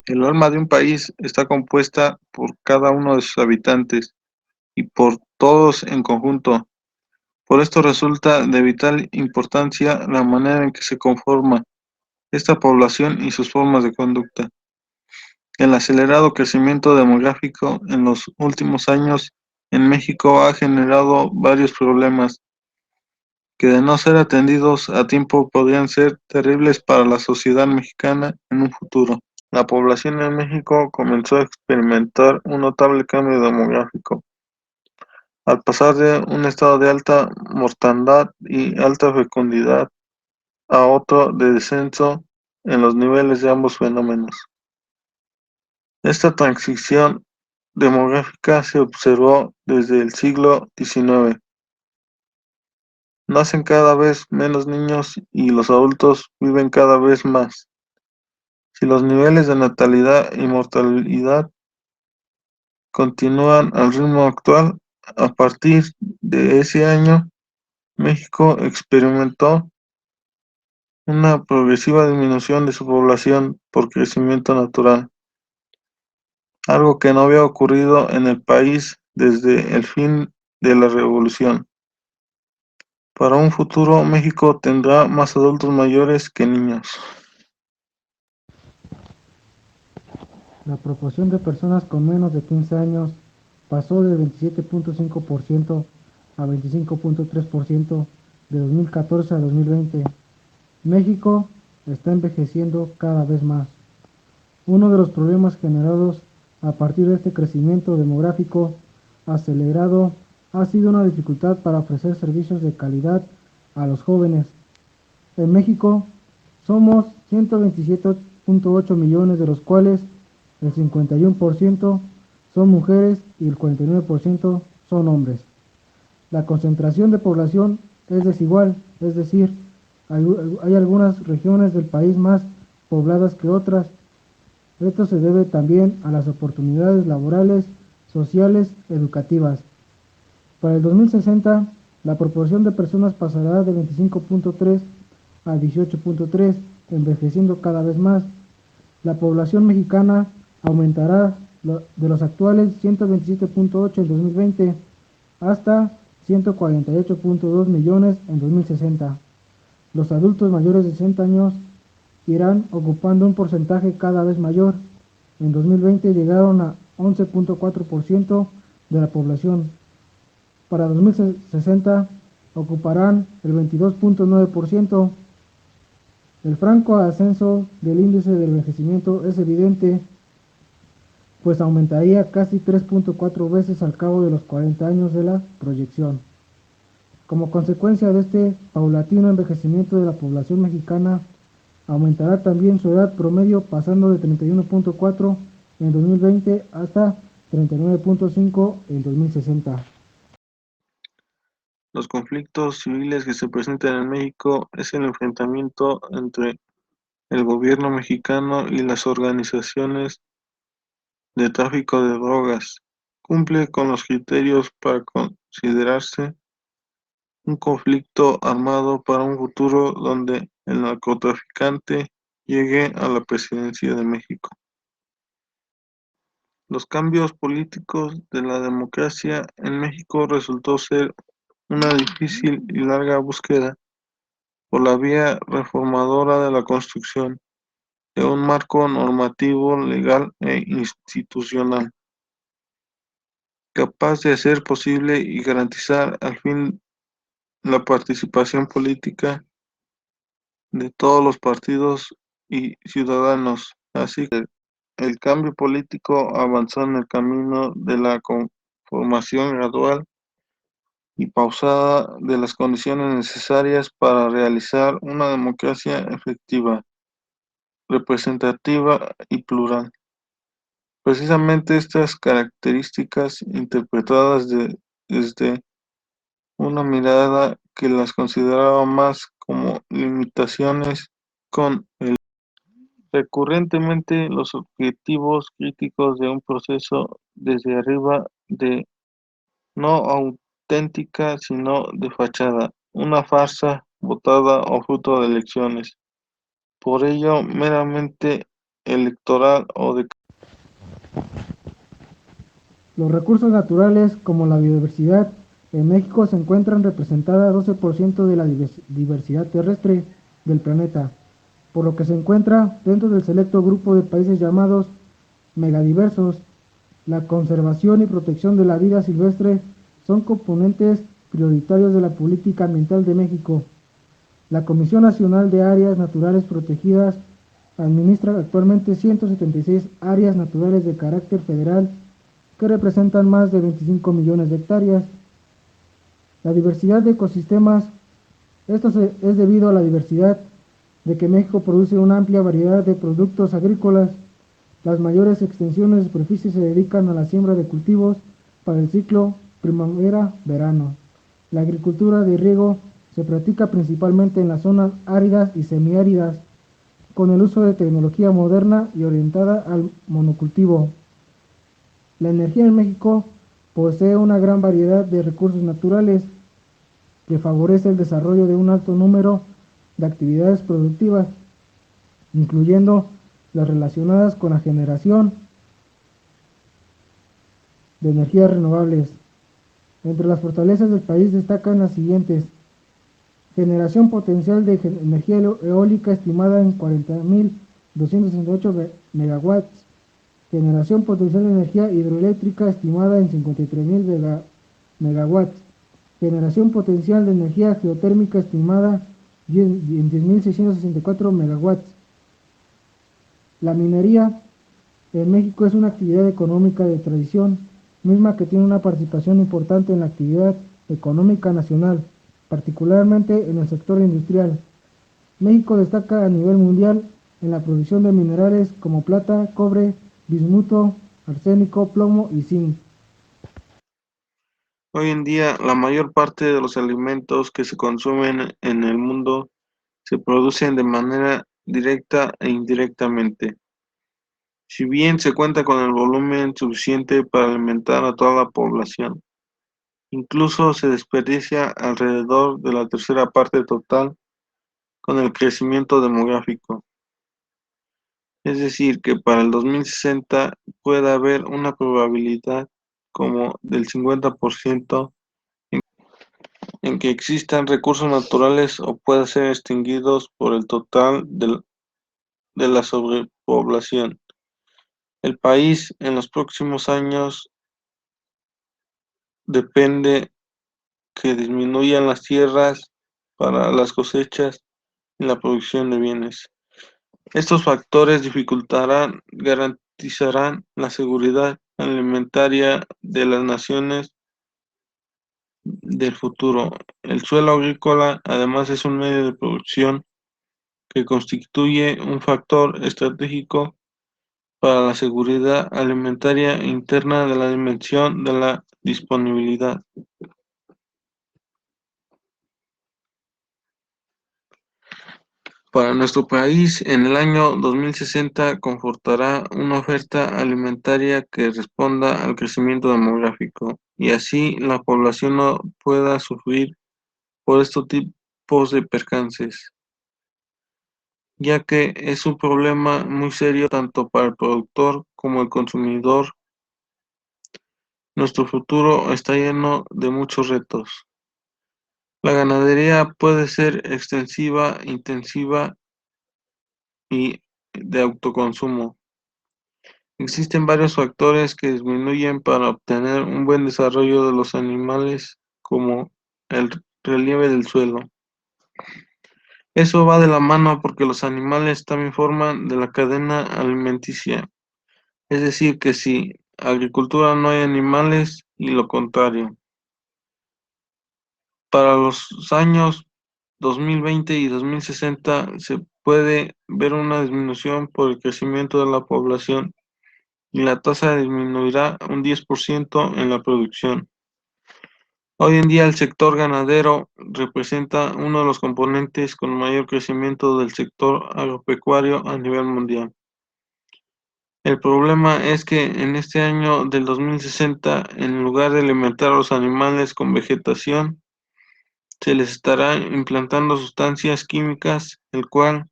El alma de un país está compuesta por cada uno de sus habitantes y por todos en conjunto. Por esto resulta de vital importancia la manera en que se conforma esta población y sus formas de conducta. El acelerado crecimiento demográfico en los últimos años en México ha generado varios problemas que, de no ser atendidos a tiempo, podrían ser terribles para la sociedad mexicana en un futuro. La población en México comenzó a experimentar un notable cambio demográfico, al pasar de un estado de alta mortandad y alta fecundidad a otro de descenso en los niveles de ambos fenómenos. Esta transición demográfica se observó desde el siglo XIX. Nacen cada vez menos niños y los adultos viven cada vez más. Si los niveles de natalidad y mortalidad continúan al ritmo actual, a partir de ese año, México experimentó una progresiva disminución de su población por crecimiento natural, algo que no había ocurrido en el país desde el fin de la Revolución. Para un futuro, México tendrá más adultos mayores que niños. La proporción de personas con menos de 15 años pasó de 27.5% a 25.3% de 2014 a 2020. México está envejeciendo cada vez más. Uno de los problemas generados a partir de este crecimiento demográfico acelerado ha sido una dificultad para ofrecer servicios de calidad a los jóvenes. En México somos 127.8 millones, de los cuales el 51% son mujeres y el 49% son hombres. La concentración de población es desigual, es decir, hay algunas regiones del país más pobladas que otras. Esto se debe también a las oportunidades laborales, sociales, educativas. Para el 2060, la proporción de personas pasará de 25.3 a 18.3, envejeciendo cada vez más. La población mexicana aumentará de los actuales 127.8 en 2020 hasta 148.2 millones en 2060. Los adultos mayores de 60 años irán ocupando un porcentaje cada vez mayor. En 2020 llegaron a 11.4% de la población. Para 2060 ocuparán el 22.9%. El franco ascenso del índice de envejecimiento es evidente, pues aumentaría casi 3.4 veces al cabo de los 40 años de la proyección. Como consecuencia de este paulatino envejecimiento de la población mexicana, aumentará también su edad promedio, pasando de 31.4 en 2020 hasta 39.5 en 2060. Los conflictos civiles que se presentan en México es el enfrentamiento entre el gobierno mexicano y las organizaciones de tráfico de drogas. Cumple con los criterios para considerarse un conflicto armado para un futuro donde el narcotraficante llegue a la presidencia de México. Los cambios políticos de la democracia en México resultó ser una difícil y larga búsqueda por la vía reformadora de la construcción de un marco normativo, legal e institucional, capaz de hacer posible y garantizar al fin la participación política de todos los partidos y ciudadanos. Así que el cambio político avanzó en el camino de la conformación gradual y pausada de las condiciones necesarias para realizar una democracia efectiva, representativa y plural. Precisamente estas características, interpretadas desde una mirada que las consideraba más como limitaciones, con recurrentemente los objetivos críticos de un proceso desde arriba, de no auténtica sino de fachada, una farsa votada o fruto de elecciones. Por ello, meramente electoral o de... Los recursos naturales, como la biodiversidad, en México se encuentran representadas 12% de la diversidad terrestre del planeta, por lo que se encuentra dentro del selecto grupo de países llamados megadiversos. La conservación y protección de la vida silvestre son componentes prioritarios de la política ambiental de México. La Comisión Nacional de Áreas Naturales Protegidas administra actualmente 176 áreas naturales de carácter federal que representan más de 25 millones de hectáreas. La diversidad de ecosistemas, es debido a la diversidad de que México produce una amplia variedad de productos agrícolas. Las mayores extensiones de superficie se dedican a la siembra de cultivos para el ciclo primavera-verano. La agricultura de riego se practica principalmente en las zonas áridas y semiáridas, con el uso de tecnología moderna y orientada al monocultivo. La energía en México posee una gran variedad de recursos naturales que favorece el desarrollo de un alto número de actividades productivas, incluyendo las relacionadas con la generación de energías renovables. Entre las fortalezas del país destacan las siguientes: generación potencial de energía eólica estimada en 40.268 megawatts, generación potencial de energía hidroeléctrica estimada en 53.000 megawatts, generación potencial de energía geotérmica estimada en 10.664 megawatts. La minería en México es una actividad económica de tradición, misma que tiene una participación importante en la actividad económica nacional, particularmente en el sector industrial. México destaca a nivel mundial en la producción de minerales como plata, cobre, bismuto, arsénico, plomo y zinc. Hoy en día, la mayor parte de los alimentos que se consumen en el mundo se producen de manera directa e indirectamente. Si bien se cuenta con el volumen suficiente para alimentar a toda la población, incluso se desperdicia alrededor de la tercera parte total con el crecimiento demográfico. Es decir, que para el 2060 puede haber una probabilidad como del 50% en que existan recursos naturales o puedan ser extinguidos por el total de la sobrepoblación. El país en los próximos años depende que disminuyan las tierras para las cosechas y la producción de bienes. Estos factores garantizarán la seguridad alimentaria de las naciones del futuro. El suelo agrícola, además, es un medio de producción que constituye un factor estratégico para la seguridad alimentaria interna de la dimensión de la disponibilidad. Para nuestro país, en el año 2060 confortará una oferta alimentaria que responda al crecimiento demográfico y así la población no pueda sufrir por estos tipos de percances, ya que es un problema muy serio tanto para el productor como el consumidor. Nuestro futuro está lleno de muchos retos. La ganadería puede ser extensiva, intensiva y de autoconsumo. Existen varios factores que disminuyen para obtener un buen desarrollo de los animales, como el relieve del suelo. Eso va de la mano porque los animales también forman de la cadena alimenticia. Es decir, que sin agricultura no hay animales y lo contrario. Para los años 2020 y 2060 se puede ver una disminución por el crecimiento de la población y la tasa disminuirá un 10% en la producción. Hoy en día el sector ganadero representa uno de los componentes con mayor crecimiento del sector agropecuario a nivel mundial. El problema es que en este año del 2060, en lugar de alimentar a los animales con vegetación, se les estará implantando sustancias químicas, el cual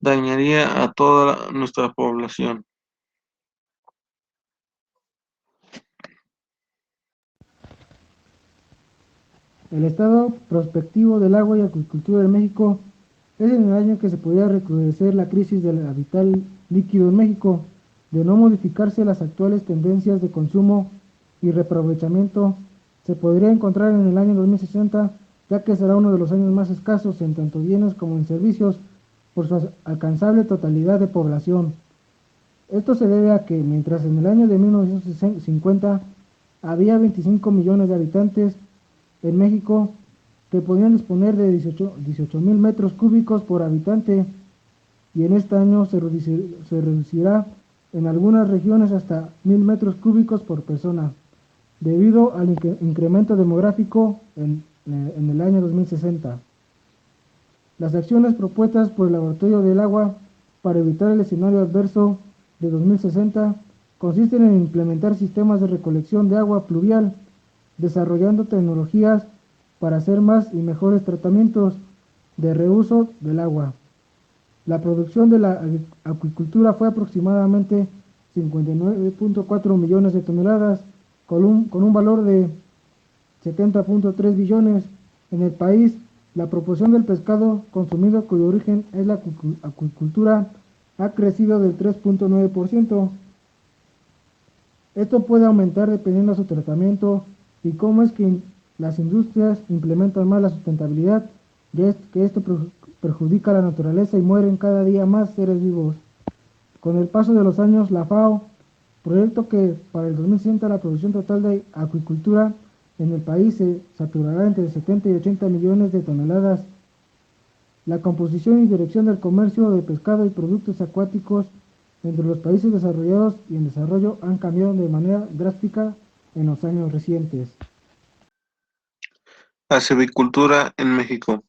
dañaría a toda nuestra población. El estado prospectivo del agua y acuicultura en México es en el año que se podría recrudecer la crisis del vital líquido en México, de no modificarse las actuales tendencias de consumo y reaprovechamiento. Se podría encontrar en el año 2060, ya que será uno de los años más escasos en tanto bienes como en servicios por su alcanzable totalidad de población. Esto se debe a que mientras en el año de 1950 había 25 millones de habitantes en México que podían disponer de 18.000 metros cúbicos por habitante, y en este año se reducirá en algunas regiones hasta 1.000 metros cúbicos por persona, debido al incremento demográfico en el año 2060. Las acciones propuestas por el Laboratorio del Agua para evitar el escenario adverso de 2060 consisten en implementar sistemas de recolección de agua pluvial, desarrollando tecnologías para hacer más y mejores tratamientos de reuso del agua. La producción de la acuicultura fue aproximadamente 59.4 millones de toneladas, con un valor de 70.3 billones. En el país, la proporción del pescado consumido cuyo origen es la acuicultura ha crecido del 3.9%. Esto puede aumentar dependiendo de su tratamiento y cómo es que las industrias implementan mal la sustentabilidad, ya es que esto perjudica a la naturaleza y mueren cada día más seres vivos. Con el paso de los años, la FAO proyectó que para el 2060 la producción total de acuicultura en el país se saturará entre 70 y 80 millones de toneladas. La composición y dirección del comercio de pescado y productos acuáticos entre los países desarrollados y en desarrollo han cambiado de manera drástica en los años recientes. La silvicultura en México.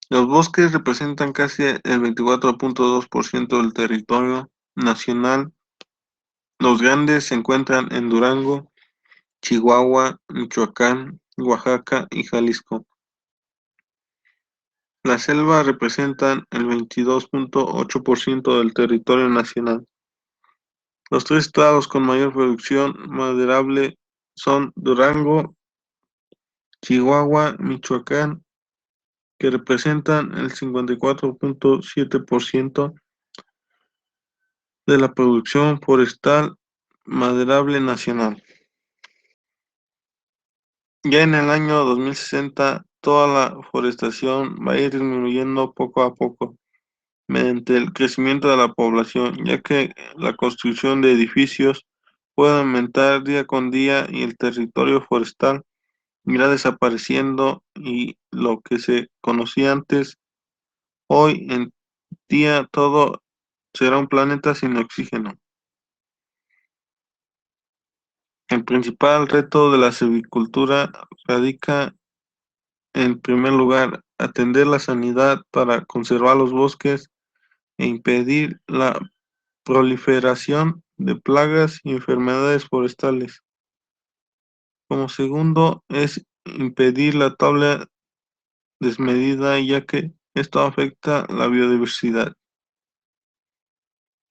Los bosques representan casi el 24.2% del territorio nacional. Los grandes se encuentran en Durango, Chihuahua, Michoacán, Oaxaca y Jalisco. Las selvas representan el 22.8% del territorio nacional. Los tres estados con mayor producción maderable son Durango, Chihuahua, Michoacán, que representan el 54.7% de la producción forestal maderable nacional. Ya en el año 2060, toda la forestación va a ir disminuyendo poco a poco mediante el crecimiento de la población, ya que la construcción de edificios puede aumentar día con día y el territorio forestal irá desapareciendo, y lo que se conocía antes, hoy en día todo será un planeta sin oxígeno. El principal reto de la silvicultura radica, en primer lugar, atender la sanidad para conservar los bosques e impedir la proliferación de plagas y enfermedades forestales. Como segundo, es impedir la tala desmedida, ya que esto afecta la biodiversidad.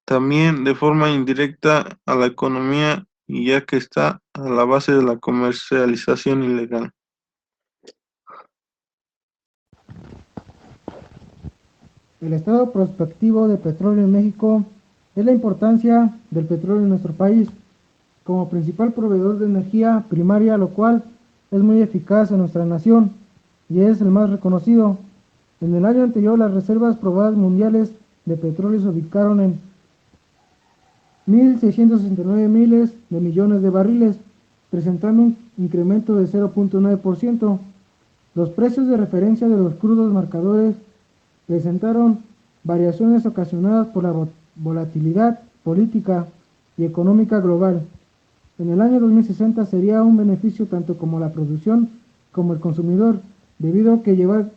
También de forma indirecta a la economía, y ya que está a la base de la comercialización ilegal. El estado prospectivo de petróleo en México es la importancia del petróleo en nuestro país como principal proveedor de energía primaria, lo cual es muy eficaz en nuestra nación y es el más reconocido. En el año anterior, las reservas probadas mundiales de petróleo se ubicaron en 1.669 miles de millones de barriles, presentando un incremento de 0.9%. Los precios de referencia de los crudos marcadores presentaron variaciones ocasionadas por la volatilidad política y económica global. En el año 2060 sería un beneficio tanto como la producción como el consumidor, debido a que llevar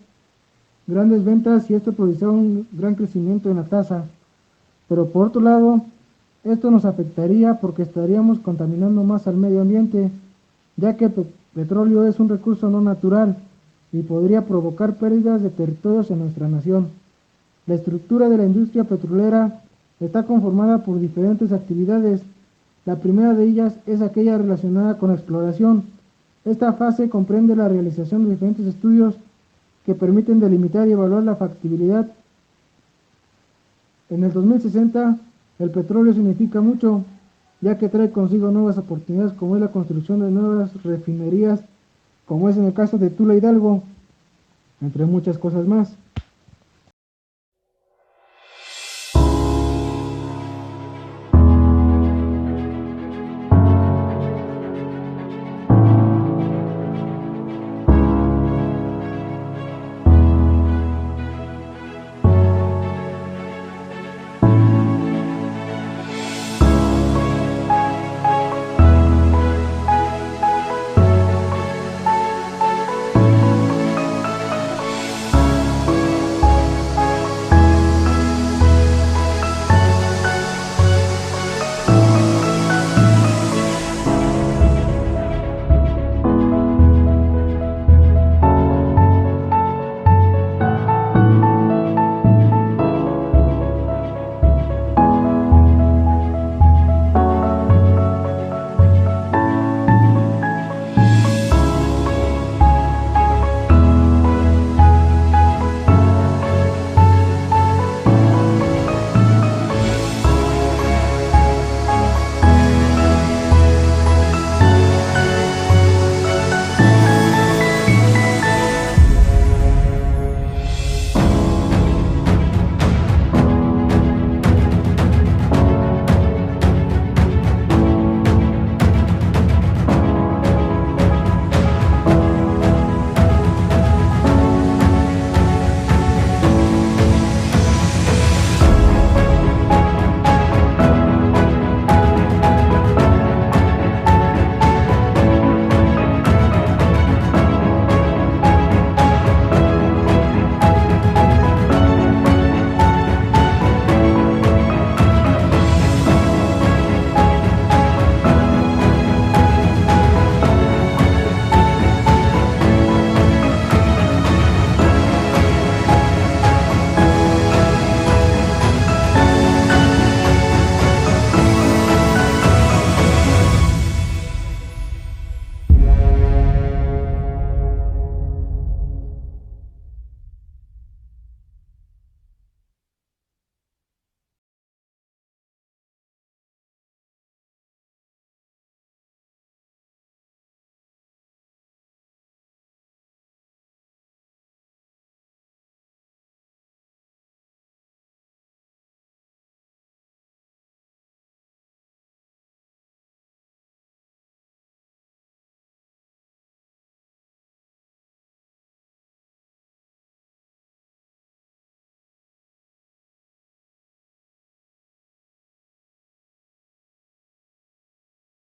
grandes ventas y esto producirá un gran crecimiento en la tasa. Pero por otro lado, esto nos afectaría porque estaríamos contaminando más al medio ambiente, ya que el petróleo es un recurso no natural y podría provocar pérdidas de territorios en nuestra nación. La estructura de la industria petrolera está conformada por diferentes actividades. La primera de ellas es aquella relacionada con la exploración. Esta fase comprende la realización de diferentes estudios que permiten delimitar y evaluar la factibilidad. En el 2060, el petróleo significa mucho, ya que trae consigo nuevas oportunidades como es la construcción de nuevas refinerías, como es en el caso de Tula Hidalgo, entre muchas cosas más.